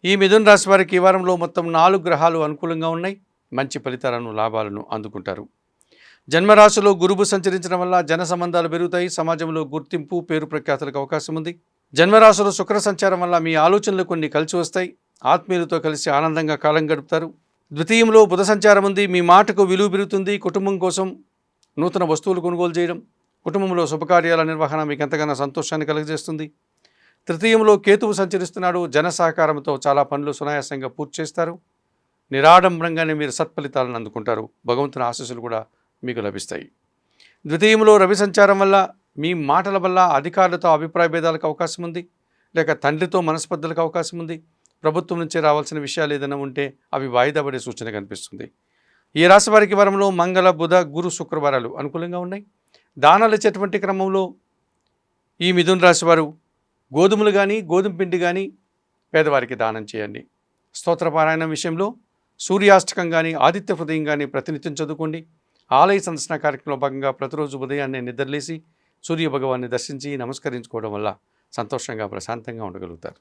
ఈ మిథున రాశి వారికి ఈ వారంలో మొత్తం 4 గ్రహాలు అనుకూలంగా ఉన్నాయి. మంచి ఫలితాలను లాభాలను అందుకుంటారు. జన్మరాశిలో గురువు సంచరించడం వల్ల జన సంబంధాలు పెరుగుతాయి. సమాజంలో గుర్తింపు పేరు ప్రఖ్యాతులకు అవకాశం ఉంది. జన్మరాశిలో శుక్ర సంచారం వల్ల మీ ఆలోచనలు కొన్ని కలిసి వస్తాయి. ఆత్మీయులతో కలిసి ఆనందంగా కాలం గడుపుతారు. ద్వితీయంలో బుధ సంచారం ఉంది. మీ మాటకు విలువ పెరుగుతుంది. కుటుంబం కోసం నూతన వస్తువులు కొనుగోలు చేయడం, కుటుంబంలో శుభకార్యాల నిర్వహణ మీకు ఎంతగానో సంతోషాన్ని కలుగజేస్తుంది. తృతీయంలో కేతువు సంచరిస్తున్నాడు. జన సహకారంతో చాలా పనులు సునాయాసంగా పూర్తి చేస్తారు. నిరాడంబరంగానే మీరు సత్ఫలితాలను అందుకుంటారు. భగవంతుని ఆశీస్సులు కూడా మీకు లభిస్తాయి. ద్వితీయంలో రవి సంచారం వల్ల మీ మాటల వల్ల అధికారులతో అభిప్రాయ భేదాలకు అవకాశం ఉంది. లేక తండ్రితో మనస్పర్ధలకు అవకాశం ఉంది. ప్రభుత్వం నుంచి రావాల్సిన విషయాలు ఏదైనా ఉంటే అవి వాయిదా పడే సూచన కనిపిస్తుంది. ఈ రాశి వారికి వారంలో మంగళ బుధ గురు శుక్రవారాలు అనుకూలంగా ఉన్నాయి. దానాలు ఇచ్చేటువంటి క్రమంలో ఈ మిథున రాశి వారు గోధుమలు కానీ గోధుమ పిండి కానీ పేదవారికి దానం చేయండి. స్తోత్రపారాయణం విషయంలో సూర్యాష్టకం కానీ ఆదిత్య హృదయం కానీ ప్రతినిత్యం చదువుకోండి. ఆలయ సందర్శన కార్యక్రమంలో భాగంగా ప్రతిరోజు ఉదయాన్నే నిద్రలేసి సూర్య భగవాన్ని దర్శించి నమస్కరించుకోవడం వల్ల సంతోషంగా ప్రశాంతంగా ఉండగలుగుతారు.